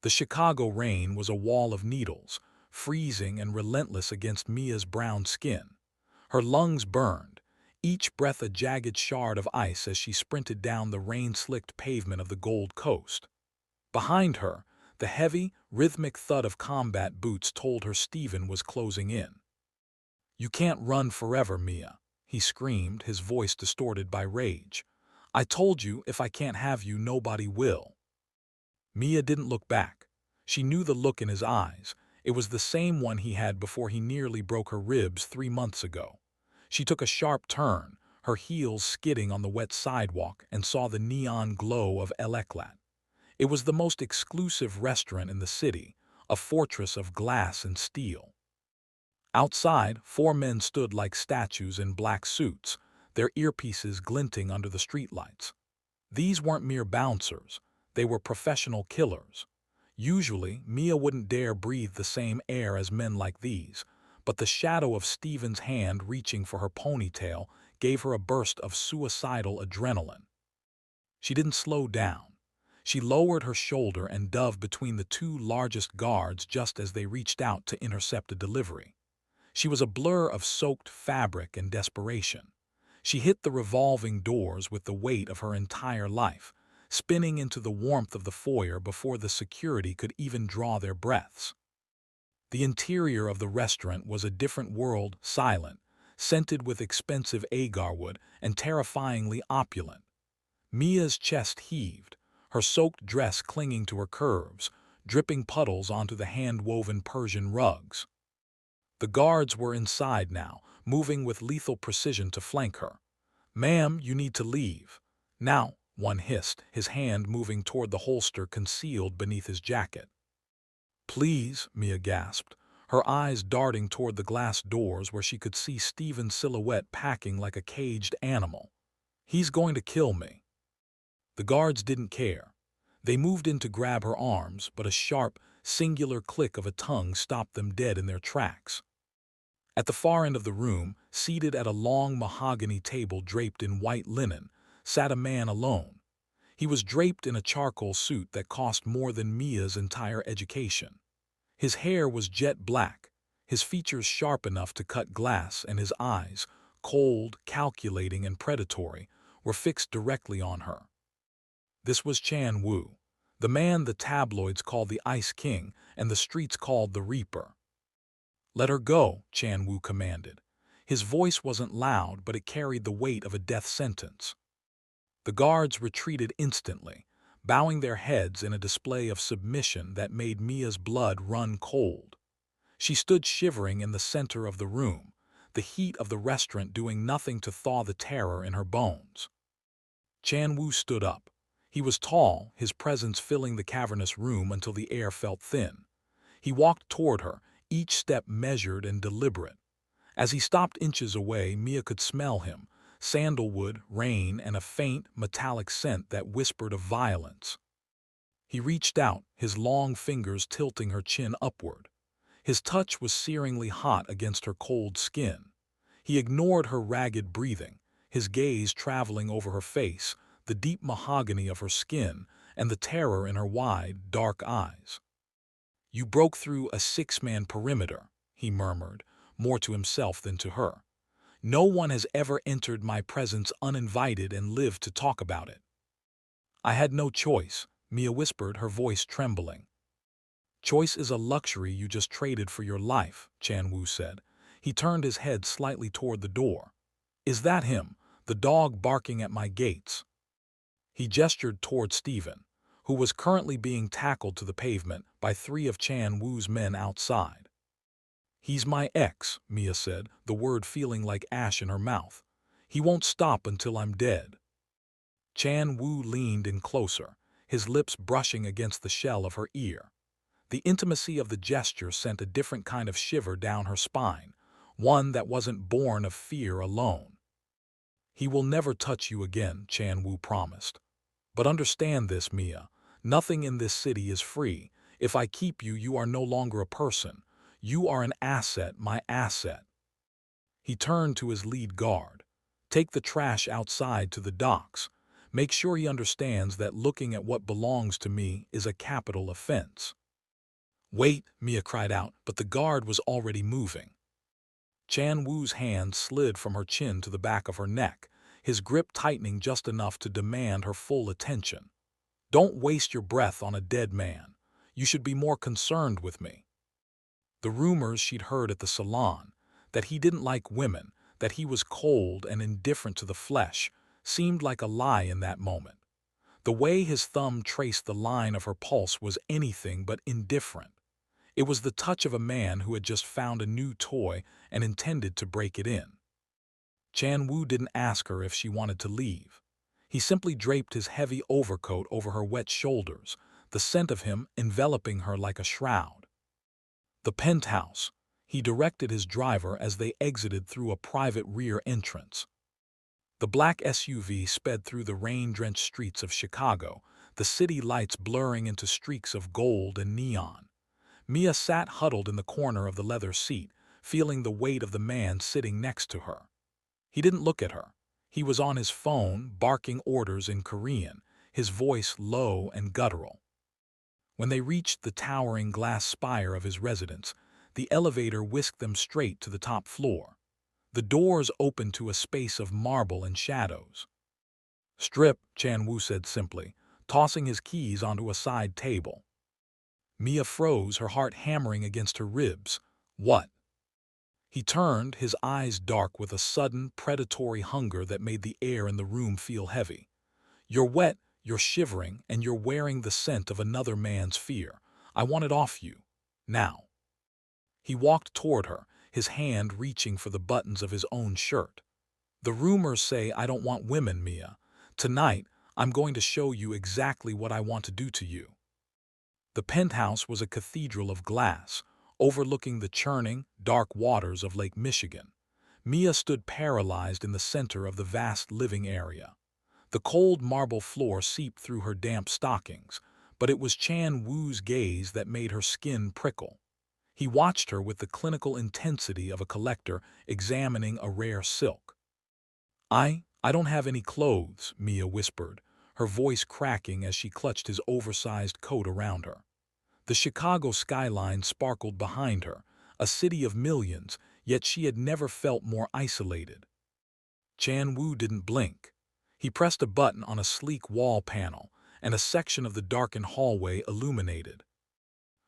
The Chicago rain was a wall of needles, freezing and relentless against Mia's brown skin. Her lungs burned, each breath a jagged shard of ice as she sprinted down the rain-slicked pavement of the Gold Coast. Behind her, the heavy, rhythmic thud of combat boots told her Stephen was closing in. "You can't run forever, Mia," he screamed, his voice distorted by rage. "I told you if I can't have you, nobody will." Mia didn't look back. She knew the look in his eyes. It was the same one he had before he nearly broke her ribs 3 months ago. She took a sharp turn, her heels skidding on the wet sidewalk, and saw the neon glow of El Eclat. It was the most exclusive restaurant in the city, a fortress of glass and steel. Outside, 4 men stood like statues in black suits, their earpieces glinting under the streetlights. These weren't mere bouncers. They were professional killers. Usually, Mia wouldn't dare breathe the same air as men like these, but the shadow of Stephen's hand reaching for her ponytail gave her a burst of suicidal adrenaline. She didn't slow down. She lowered her shoulder and dove between the 2 largest guards just as they reached out to intercept a delivery. She was a blur of soaked fabric and desperation. She hit the revolving doors with the weight of her entire life, spinning into the warmth of the foyer before the security could even draw their breaths. The interior of the restaurant was a different world, silent, scented with expensive agarwood, and terrifyingly opulent. Mia's chest heaved, her soaked dress clinging to her curves, dripping puddles onto the hand-woven Persian rugs. The guards were inside now, moving with lethal precision to flank her. "Ma'am, you need to leave." "Now," one hissed, his hand moving toward the holster concealed beneath his jacket. "Please," Mia gasped, her eyes darting toward the glass doors where she could see Stephen's silhouette packing like a caged animal. "He's going to kill me." The guards didn't care. They moved in to grab her arms, but a sharp, singular click of a tongue stopped them dead in their tracks. At the far end of the room, seated at a long mahogany table draped in white linen, sat a man alone. He was draped in a charcoal suit that cost more than Mia's entire education. His hair was jet black, his features sharp enough to cut glass, and his eyes, cold, calculating, and predatory, were fixed directly on her. This was Chan Wu, the man the tabloids called the Ice King and the streets called the Reaper. "Let her go," Chan Wu commanded. His voice wasn't loud, but it carried the weight of a death sentence. The guards retreated instantly, bowing their heads in a display of submission that made Mia's blood run cold. She stood shivering in the center of the room, the heat of the restaurant doing nothing to thaw the terror in her bones. Chan Wu stood up. He was tall, his presence filling the cavernous room until the air felt thin. He walked toward her, each step measured and deliberate. As he stopped inches away, Mia could smell him, sandalwood, rain, and a faint, metallic scent that whispered of violence. He reached out, his long fingers tilting her chin upward. His touch was searingly hot against her cold skin. He ignored her ragged breathing, his gaze traveling over her face, the deep mahogany of her skin, and the terror in her wide, dark eyes. "You broke through a 6-man perimeter," he murmured, more to himself than to her. "No one has ever entered my presence uninvited and lived to talk about it." "I had no choice," Mia whispered, her voice trembling. "Choice is a luxury you just traded for your life," Chan Wu said. He turned his head slightly toward the door. "Is that him, the dog barking at my gates?" He gestured toward Stephen, who was currently being tackled to the pavement by 3 of Chan Wu's men outside. "He's my ex," Mia said, the word feeling like ash in her mouth. "He won't stop until I'm dead." Chan Wu leaned in closer, his lips brushing against the shell of her ear. The intimacy of the gesture sent a different kind of shiver down her spine, one that wasn't born of fear alone. "He will never touch you again," Chan Wu promised. "But understand this, Mia. Nothing in this city is free. If I keep you, you are no longer a person. You are an asset, my asset." He turned to his lead guard. "Take the trash outside to the docks. Make sure he understands that looking at what belongs to me is a capital offense." "Wait," Mia cried out, but the guard was already moving. Chan Wu's hand slid from her chin to the back of her neck, his grip tightening just enough to demand her full attention. "Don't waste your breath on a dead man. You should be more concerned with me." The rumors she'd heard at the salon, that he didn't like women, that he was cold and indifferent to the flesh, seemed like a lie in that moment. The way his thumb traced the line of her pulse was anything but indifferent. It was the touch of a man who had just found a new toy and intended to break it in. Chan Wu didn't ask her if she wanted to leave. He simply draped his heavy overcoat over her wet shoulders, the scent of him enveloping her like a shroud. The penthouse. He directed his driver as they exited through a private rear entrance. The black SUV sped through the rain-drenched streets of Chicago, the city lights blurring into streaks of gold and neon. Mia sat huddled in the corner of the leather seat, feeling the weight of the man sitting next to her. He didn't look at her. He was on his phone, barking orders in Korean, his voice low and guttural. When they reached the towering glass spire of his residence, the elevator whisked them straight to the top floor. The doors opened to a space of marble and shadows. "Strip," Chan Wu said simply, tossing his keys onto a side table. Mia froze, her heart hammering against her ribs. "What?" He turned, his eyes dark with a sudden, predatory hunger that made the air in the room feel heavy. "You're wet, you're shivering, and you're wearing the scent of another man's fear. I want it off you. Now." He walked toward her, his hand reaching for the buttons of his own shirt. "The rumors say I don't want women, Mia. Tonight, I'm going to show you exactly what I want to do to you." The penthouse was a cathedral of glass, overlooking the churning, dark waters of Lake Michigan. Mia stood paralyzed in the center of the vast living area. The cold marble floor seeped through her damp stockings, but it was Chan Wu's gaze that made her skin prickle. He watched her with the clinical intensity of a collector examining a rare silk. I don't have any clothes," Mia whispered, her voice cracking as she clutched his oversized coat around her. The Chicago skyline sparkled behind her, a city of millions, yet she had never felt more isolated. Chan Wu didn't blink. He pressed a button on a sleek wall panel, and a section of the darkened hallway illuminated,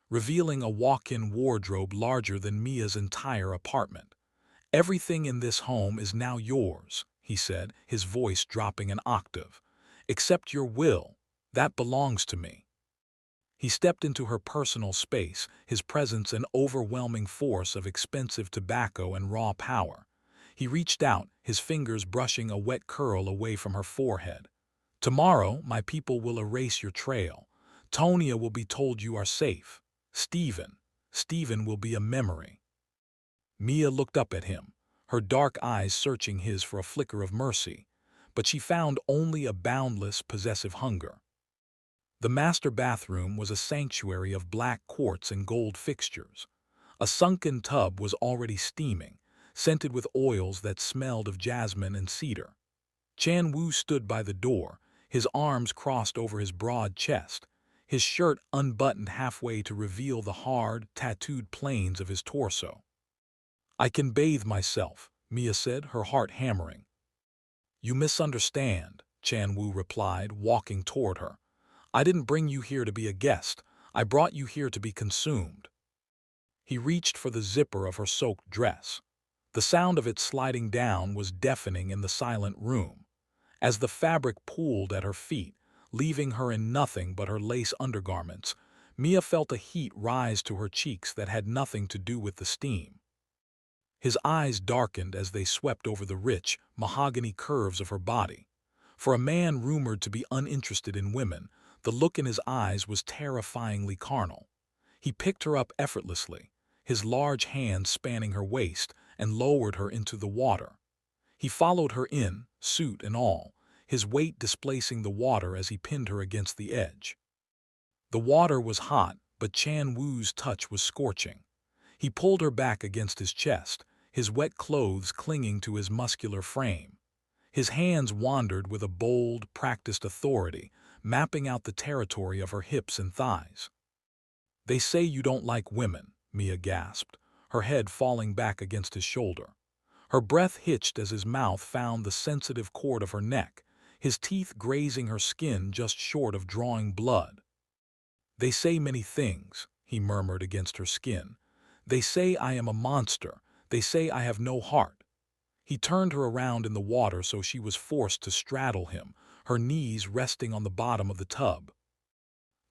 revealing a walk-in wardrobe larger than Mia's entire apartment. "Everything in this home is now yours," he said, his voice dropping an octave. "Except your will. That belongs to me." He stepped into her personal space, his presence an overwhelming force of expensive tobacco and raw power. He reached out, his fingers brushing a wet curl away from her forehead. "Tomorrow, my people will erase your trail. Tonya will be told you are safe. Stephen will be a memory." Mia looked up at him, her dark eyes searching his for a flicker of mercy, but she found only a boundless, possessive hunger. The master bathroom was a sanctuary of black quartz and gold fixtures. A sunken tub was already steaming, scented with oils that smelled of jasmine and cedar. Chan Wu stood by the door, his arms crossed over his broad chest, his shirt unbuttoned halfway to reveal the hard, tattooed planes of his torso. "I can bathe myself," Mia said, her heart hammering. "You misunderstand," Chan Wu replied, walking toward her. "I didn't bring you here to be a guest. I brought you here to be consumed." He reached for the zipper of her soaked dress. The sound of it sliding down was deafening in the silent room. As the fabric pooled at her feet, leaving her in nothing but her lace undergarments, Mia felt a heat rise to her cheeks that had nothing to do with the steam. His eyes darkened as they swept over the rich, mahogany curves of her body. For a man rumored to be uninterested in women, the look in his eyes was terrifyingly carnal. He picked her up effortlessly, his large hands spanning her waist, and lowered her into the water. He followed her in, suit and all, his weight displacing the water as he pinned her against the edge. The water was hot, but Chan Wu's touch was scorching. He pulled her back against his chest, his wet clothes clinging to his muscular frame. His hands wandered with a bold, practiced authority, mapping out the territory of her hips and thighs. "They say you don't like women," Mia gasped, her head falling back against his shoulder. Her breath hitched as his mouth found the sensitive cord of her neck, his teeth grazing her skin just short of drawing blood. "They say many things," he murmured against her skin. "They say I am a monster. They say I have no heart." He turned her around in the water so she was forced to straddle him, her knees resting on the bottom of the tub.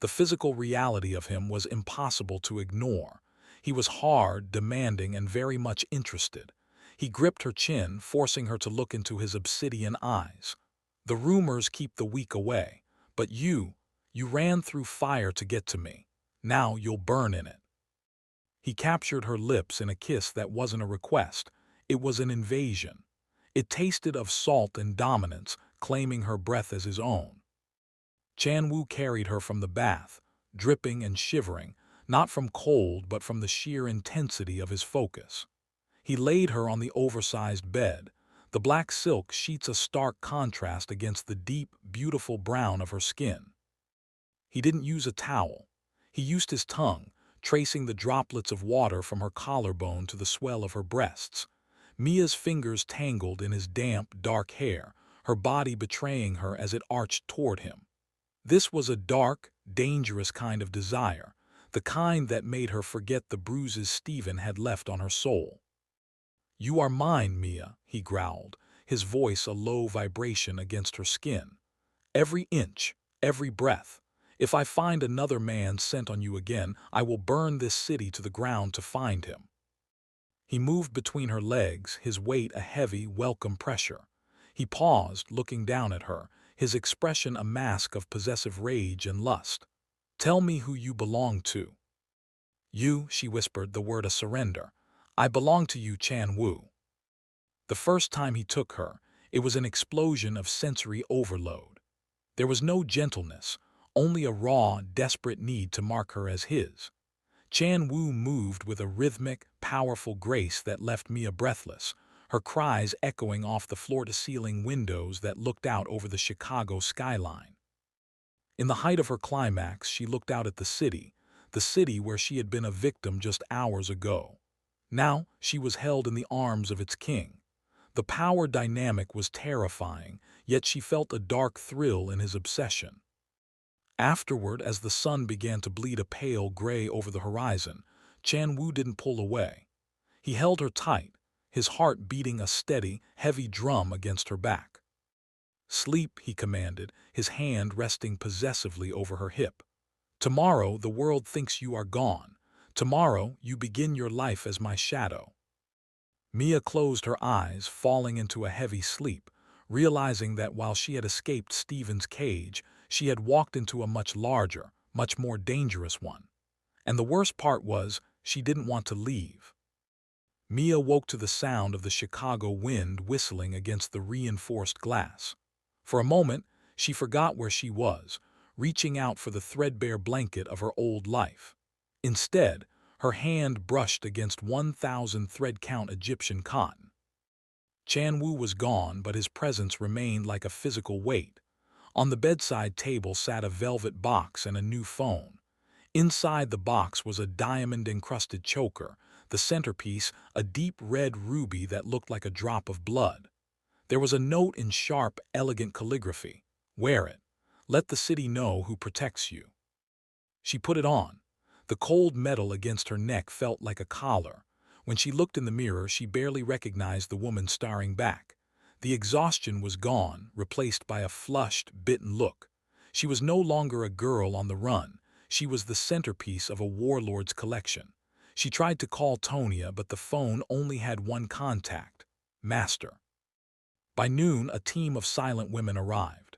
The physical reality of him was impossible to ignore. He was hard, demanding, and very much interested. He gripped her chin, forcing her to look into his obsidian eyes. "The rumors keep the weak away, but you ran through fire to get to me. Now you'll burn in it." He captured her lips in a kiss that wasn't a request. It was an invasion. It tasted of salt and dominance, claiming her breath as his own. Chan-woo carried her from the bath, dripping and shivering, not from cold but from the sheer intensity of his focus. He laid her on the oversized bed, the black silk sheets a stark contrast against the deep, beautiful brown of her skin. He didn't use a towel. He used his tongue, tracing the droplets of water from her collarbone to the swell of her breasts. Mia's fingers tangled in his damp, dark hair, her body betraying her as it arched toward him. This was a dark, dangerous kind of desire, the kind that made her forget the bruises Stephen had left on her soul. "You are mine, Mia," he growled, his voice a low vibration against her skin. "Every inch, every breath. If I find another man sent on you again, I will burn this city to the ground to find him." He moved between her legs, his weight a heavy, welcome pressure. He paused, looking down at her, his expression a mask of possessive rage and lust. "Tell me who you belong to." "You," she whispered, the word a surrender. "I belong to you, Chan-woo." The first time he took her, it was an explosion of sensory overload. There was no gentleness, only a raw, desperate need to mark her as his. Chan-woo moved with a rhythmic, powerful grace that left Mia breathless, her cries echoing off the floor-to-ceiling windows that looked out over the Chicago skyline. In the height of her climax, she looked out at the city where she had been a victim just hours ago. Now she was held in the arms of its king. The power dynamic was terrifying, yet she felt a dark thrill in his obsession. Afterward, as the sun began to bleed a pale gray over the horizon, Chan-woo didn't pull away. He held her tight, his heart beating a steady, heavy drum against her back. "Sleep," he commanded, his hand resting possessively over her hip. "Tomorrow the world thinks you are gone. Tomorrow you begin your life as my shadow." Mia closed her eyes, falling into a heavy sleep, realizing that while she had escaped Stephen's cage, she had walked into a much larger, much more dangerous one. And the worst part was, she didn't want to leave. Mia woke to the sound of the Chicago wind whistling against the reinforced glass. For a moment, she forgot where she was, reaching out for the threadbare blanket of her old life. Instead, her hand brushed against 1,000 thread-count Egyptian cotton. Chan-woo was gone, but his presence remained like a physical weight. On the bedside table sat a velvet box and a new phone. Inside the box was a diamond-encrusted choker, the centerpiece a deep red ruby that looked like a drop of blood. There was a note in sharp, elegant calligraphy. "Wear it. Let the city know who protects you." She put it on. The cold metal against her neck felt like a collar. When she looked in the mirror, she barely recognized the woman staring back. The exhaustion was gone, replaced by a flushed, bitten look. She was no longer a girl on the run. She was the centerpiece of a warlord's collection. She tried to call Tonya, but the phone only had one contact: Master. By noon, a team of silent women arrived.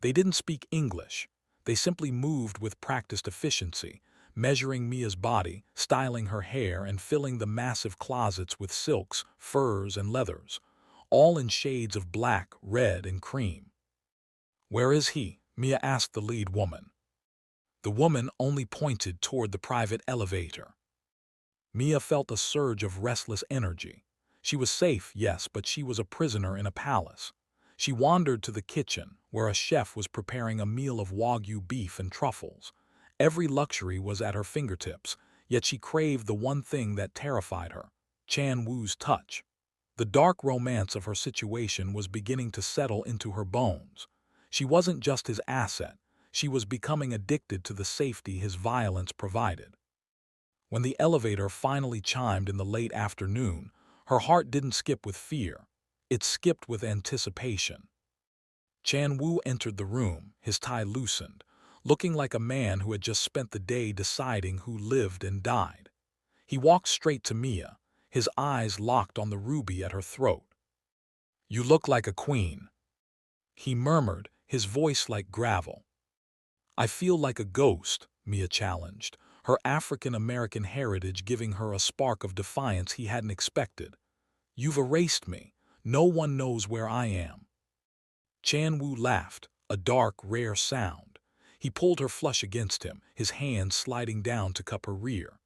They didn't speak English. They simply moved with practiced efficiency, measuring Mia's body, styling her hair, and filling the massive closets with silks, furs, and leathers, all in shades of black, red, and cream. "Where is he?" Mia asked the lead woman. The woman only pointed toward the private elevator. Mia felt a surge of restless energy. She was safe, yes, but she was a prisoner in a palace. She wandered to the kitchen, where a chef was preparing a meal of Wagyu beef and truffles. Every luxury was at her fingertips, yet she craved the one thing that terrified her: Chan Woo's touch. The dark romance of her situation was beginning to settle into her bones. She wasn't just his asset, she was becoming addicted to the safety his violence provided. When the elevator finally chimed in the late afternoon, her heart didn't skip with fear. It skipped with anticipation. Chan Woo entered the room, his tie loosened, looking like a man who had just spent the day deciding who lived and died. He walked straight to Mia, his eyes locked on the ruby at her throat. "You look like a queen," he murmured, his voice like gravel. "I feel like a ghost," Mia challenged, her African-American heritage giving her a spark of defiance he hadn't expected. "You've erased me. No one knows where I am." Chan Woo laughed, a dark, rare sound. He pulled her flush against him, his hand sliding down to cup her rear.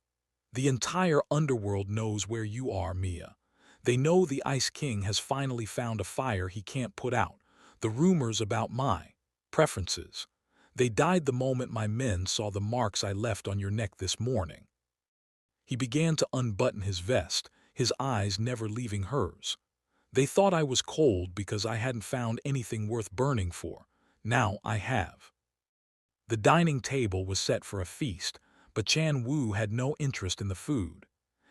"The entire underworld knows where you are, Mia. They know the Ice King has finally found a fire he can't put out. The rumors about my preferences. They died the moment my men saw the marks I left on your neck this morning." He began to unbutton his vest, his eyes never leaving hers. "They thought I was cold because I hadn't found anything worth burning for. Now I have." The dining table was set for a feast, but Chan Woo had no interest in the food.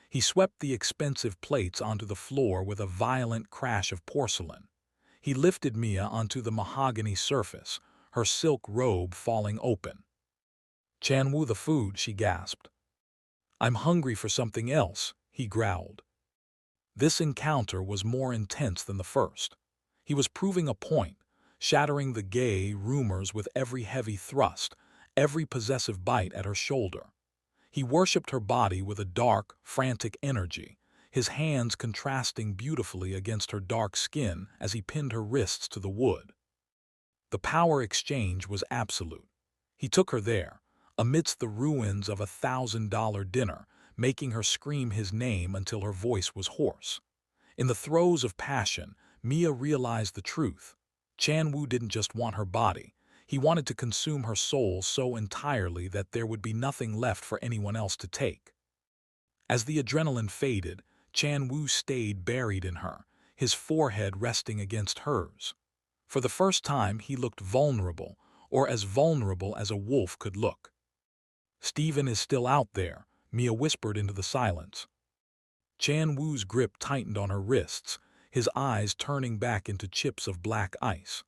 He swept the expensive plates onto the floor with a violent crash of porcelain. He lifted Mia onto the mahogany surface, her silk robe falling open. "Chan Woo, the food," she gasped. "I'm hungry for something else," he growled. This encounter was more intense than the first. He was proving a point, shattering the gay rumors with every heavy thrust, every possessive bite at her shoulder. He worshipped her body with a dark, frantic energy, his hands contrasting beautifully against her dark skin as he pinned her wrists to the wood. The power exchange was absolute. He took her there, amidst the ruins of $1,000 dinner, making her scream his name until her voice was hoarse. In the throes of passion, Mia realized the truth. Chan Woo didn't just want her body. He wanted to consume her soul so entirely that there would be nothing left for anyone else to take. As the adrenaline faded, Chan Woo stayed buried in her, his forehead resting against hers. For the first time, he looked vulnerable, or as vulnerable as a wolf could look. "Stephen is still out there," Mia whispered into the silence. Chan Woo's grip tightened on her wrists, his eyes turning back into chips of black ice.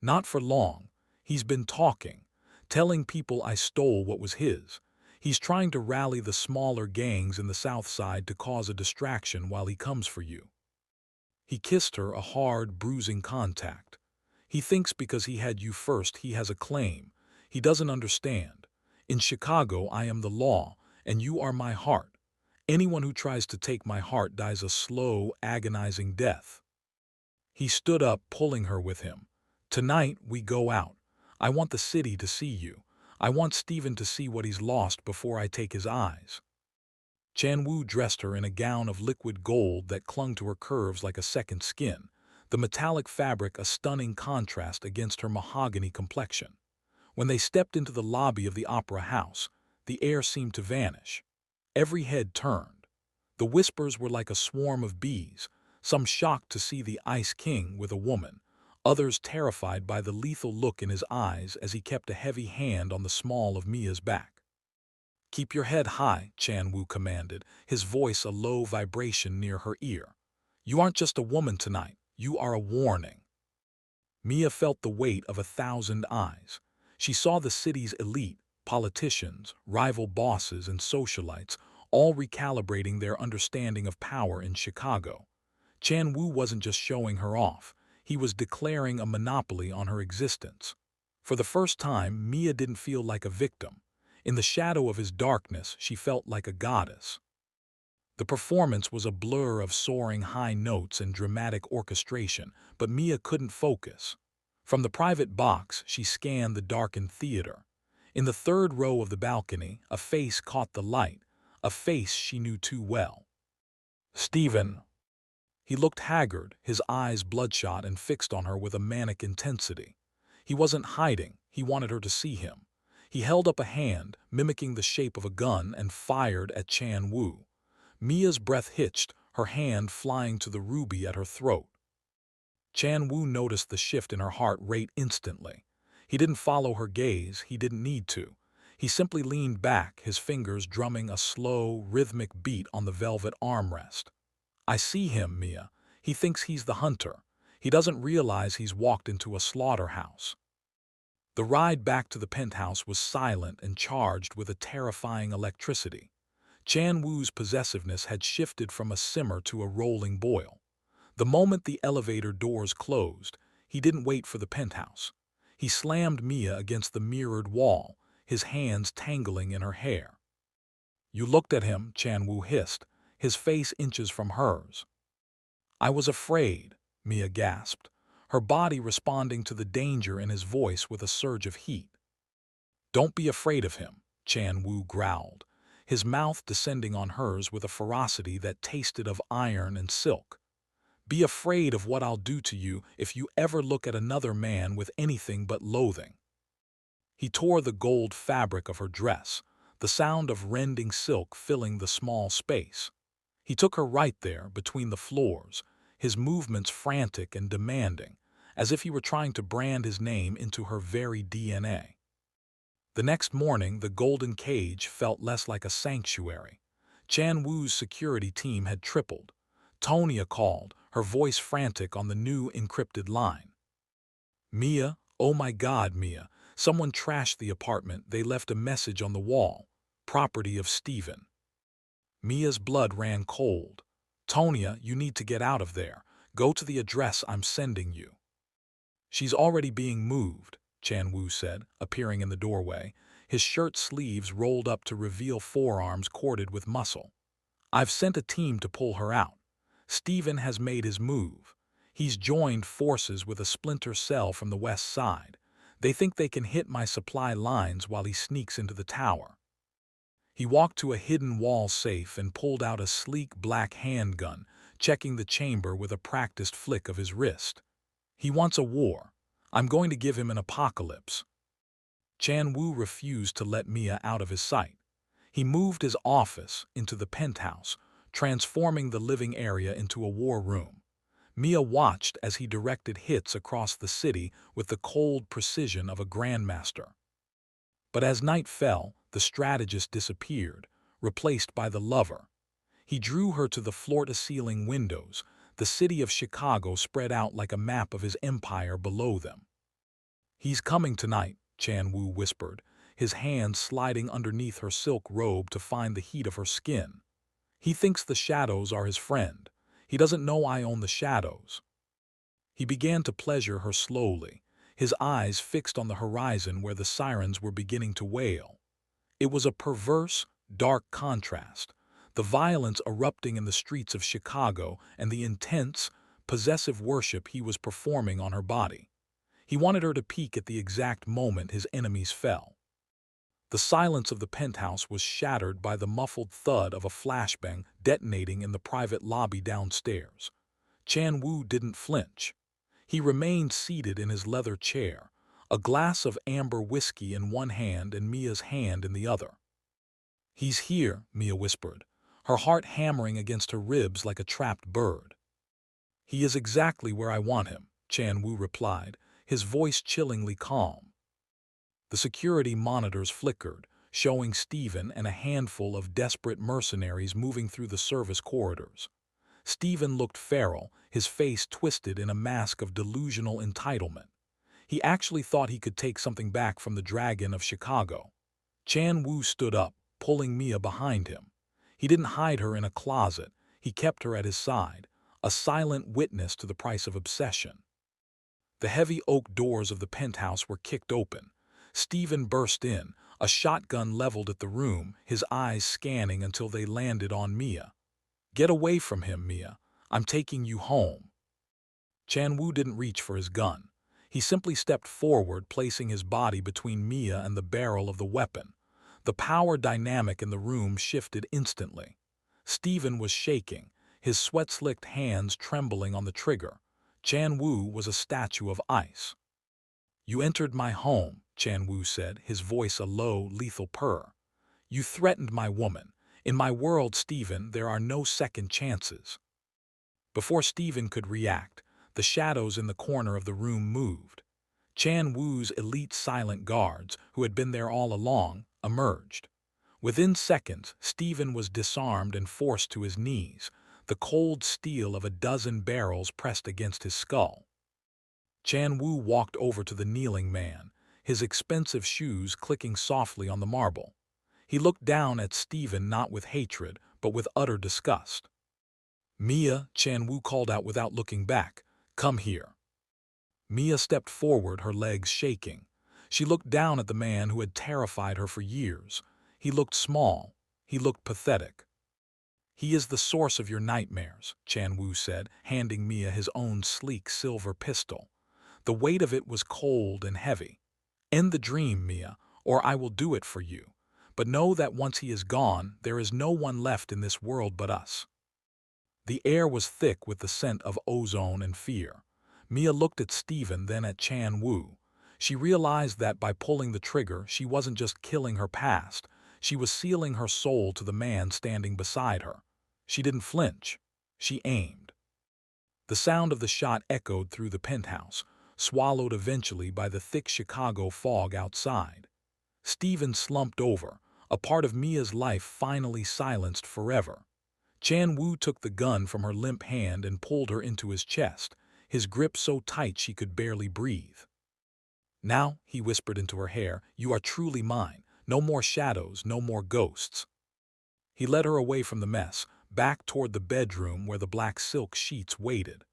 "Not for long. He's been talking, telling people I stole what was his. He's trying to rally the smaller gangs in the South Side to cause a distraction while he comes for you." He kissed her, a hard, bruising contact. "He thinks because he had you first he has a claim. He doesn't understand. In Chicago I am the law, and you are my heart. Anyone who tries to take my heart dies a slow, agonizing death." He stood up, pulling her with him. "Tonight we go out. I want the city to see you. I want Stephen to see what he's lost before I take his eyes." Chan Woo dressed her in a gown of liquid gold that clung to her curves like a second skin, the metallic fabric a stunning contrast against her mahogany complexion. When they stepped into the lobby of the Opera House, the air seemed to vanish. Every head turned. The whispers were like a swarm of bees, some shocked to see the Ice King with a woman, others terrified by the lethal look in his eyes as he kept a heavy hand on the small of Mia's back. "Keep your head high," Chan Woo commanded, his voice a low vibration near her ear. "You aren't just a woman tonight, you are a warning." Mia felt the weight of 1,000 eyes. She saw the city's elite, politicians, rival bosses, and socialites, all recalibrating their understanding of power in Chicago. Chan Woo wasn't just showing her off, he was declaring a monopoly on her existence. For the first time, Mia didn't feel like a victim. In the shadow of his darkness, she felt like a goddess. The performance was a blur of soaring high notes and dramatic orchestration, but Mia couldn't focus. From the private box, she scanned the darkened theater. In the third row of the balcony, a face caught the light, a face she knew too well. "Stephen." He looked haggard, his eyes bloodshot and fixed on her with a manic intensity. He wasn't hiding, he wanted her to see him. He held up a hand, mimicking the shape of a gun, and fired at Chan Wu. Mia's breath hitched, her hand flying to the ruby at her throat. Chan Wu noticed the shift in her heart rate instantly. He didn't follow her gaze, he didn't need to. He simply leaned back, his fingers drumming a slow, rhythmic beat on the velvet armrest. I see him, Mia. He thinks he's the hunter. He doesn't realize he's walked into a slaughterhouse. The ride back to the penthouse was silent and charged with a terrifying electricity. Chan Wu's possessiveness had shifted from a simmer to a rolling boil. The moment the elevator doors closed, he didn't wait for the penthouse. He slammed Mia against the mirrored wall, his hands tangling in her hair. You looked at him, Chan Wu hissed, his face inches from hers. I was afraid, Mia gasped, her body responding to the danger in his voice with a surge of heat. Don't be afraid of him, Chan Wu growled, his mouth descending on hers with a ferocity that tasted of iron and silk. Be afraid of what I'll do to you if you ever look at another man with anything but loathing. He tore the gold fabric of her dress, the sound of rending silk filling the small space. He took her right there between the floors, his movements frantic and demanding, as if he were trying to brand his name into her very DNA. The next morning, the golden cage felt less like a sanctuary. Chan Wu's security team had tripled. Tonya called, her voice frantic on the new encrypted line. Mia, oh my God, Mia, someone trashed the apartment. They left a message on the wall. Property of Steven. Mia's blood ran cold. Tonya, you need to get out of there. Go to the address I'm sending you. She's already being moved, Chan Wu said, appearing in the doorway, his shirt sleeves rolled up to reveal forearms corded with muscle. I've sent a team to pull her out. Steven has made his move. He's joined forces with a splinter cell from the west side. They think they can hit my supply lines while he sneaks into the tower. He walked to a hidden wall safe and pulled out a sleek black handgun, checking the chamber with a practiced flick of his wrist. He wants a war. I'm going to give him an apocalypse. Chan Wu refused to let Mia out of his sight. He moved his office into the penthouse, transforming the living area into a war room. Mia watched as he directed hits across the city with the cold precision of a grandmaster. But as night fell, the strategist disappeared, replaced by the lover. He drew her to the floor-to-ceiling windows, the city of Chicago spread out like a map of his empire below them. He's coming tonight, Chan Wu whispered, his hands sliding underneath her silk robe to find the heat of her skin. He thinks the shadows are his friend. He doesn't know I own the shadows. He began to pleasure her slowly, his eyes fixed on the horizon where the sirens were beginning to wail. It was a perverse, dark contrast, the violence erupting in the streets of Chicago and the intense, possessive worship he was performing on her body. He wanted her to peek at the exact moment his enemies fell. The silence of the penthouse was shattered by the muffled thud of a flashbang detonating in the private lobby downstairs. Chan Wu didn't flinch. He remained seated in his leather chair, a glass of amber whiskey in one hand and Mia's hand in the other. He's here, Mia whispered, her heart hammering against her ribs like a trapped bird. He is exactly where I want him, Chan Wu replied, his voice chillingly calm. The security monitors flickered, showing Steven and a handful of desperate mercenaries moving through the service corridors. Steven looked feral, his face twisted in a mask of delusional entitlement. He actually thought he could take something back from the Dragon of Chicago. Chan Wu stood up, pulling Mia behind him. He didn't hide her in a closet, he kept her at his side, a silent witness to the price of obsession. The heavy oak doors of the penthouse were kicked open. Steven burst in, a shotgun leveled at the room, his eyes scanning until they landed on Mia. Get away from him, Mia. I'm taking you home. Chan Wu didn't reach for his gun. He simply stepped forward, placing his body between Mia and the barrel of the weapon. The power dynamic in the room shifted instantly. Steven was shaking, his sweat-slicked hands trembling on the trigger. Chan Wu was a statue of ice. "You entered my home," Chan Wu said, his voice a low, lethal purr. "You threatened my woman. In my world, Stephen, there are no second chances." Before Stephen could react, the shadows in the corner of the room moved. Chan Wu's elite silent guards, who had been there all along, emerged. Within seconds, Stephen was disarmed and forced to his knees, the cold steel of a dozen barrels pressed against his skull. Chan Wu walked over to the kneeling man, his expensive shoes clicking softly on the marble. He looked down at Stephen not with hatred, but with utter disgust. "Mia," Chan Wu called out without looking back, "come here." Mia stepped forward, her legs shaking. She looked down at the man who had terrified her for years. He looked small. He looked pathetic. "He is the source of your nightmares," Chan Wu said, handing Mia his own sleek silver pistol. The weight of it was cold and heavy. "End the dream, Mia, or I will do it for you. But know that once he is gone, there is no one left in this world but us." The air was thick with the scent of ozone and fear. Mia looked at Stephen, then at Chan Wu. She realized that by pulling the trigger, she wasn't just killing her past, she was sealing her soul to the man standing beside her. She didn't flinch. She aimed. The sound of the shot echoed through the penthouse, swallowed eventually by the thick Chicago fog outside. Stephen slumped over, a part of Mia's life finally silenced forever. Chan Wu took the gun from her limp hand and pulled her into his chest, his grip so tight she could barely breathe. "Now," he whispered into her hair, "you are truly mine. No more shadows, no more ghosts." He led her away from the mess, back toward the bedroom where the black silk sheets waited.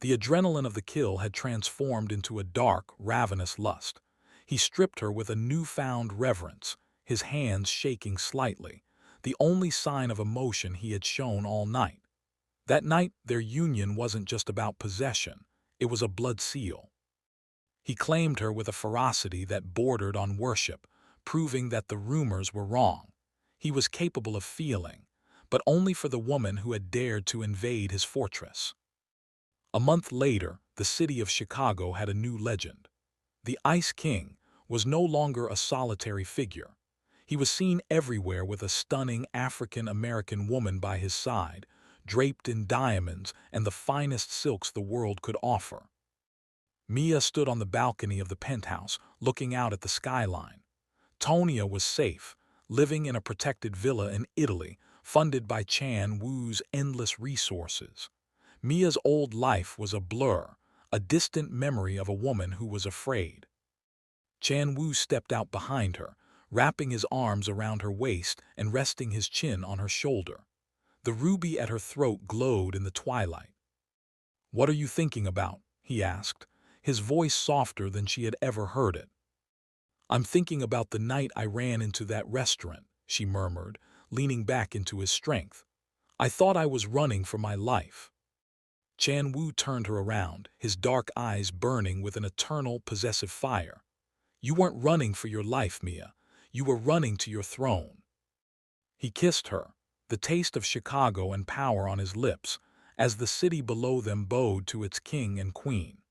The adrenaline of the kill had transformed into a dark, ravenous lust. He stripped her with a newfound reverence, his hands shaking slightly, the only sign of emotion he had shown all night. That night, their union wasn't just about possession, it was a blood seal. He claimed her with a ferocity that bordered on worship, proving that the rumors were wrong. He was capable of feeling, but only for the woman who had dared to invade his fortress. A month later, the city of Chicago had a new legend. The Ice King was no longer a solitary figure. He was seen everywhere with a stunning African-American woman by his side, draped in diamonds and the finest silks the world could offer. Mia stood on the balcony of the penthouse, looking out at the skyline. Tonia was safe, living in a protected villa in Italy, funded by Chan Wu's endless resources. Mia's old life was a blur, a distant memory of a woman who was afraid. Chan Wu stepped out behind her, wrapping his arms around her waist and resting his chin on her shoulder. The ruby at her throat glowed in the twilight. "What are you thinking about?" he asked, his voice softer than she had ever heard it. "I'm thinking about the night I ran into that restaurant," she murmured, leaning back into his strength. "I thought I was running for my life." Chan Wu turned her around, his dark eyes burning with an eternal, possessive fire. "You weren't running for your life, Mia. You were running to your throne." He kissed her, the taste of Chicago and power on his lips, as the city below them bowed to its king and queen.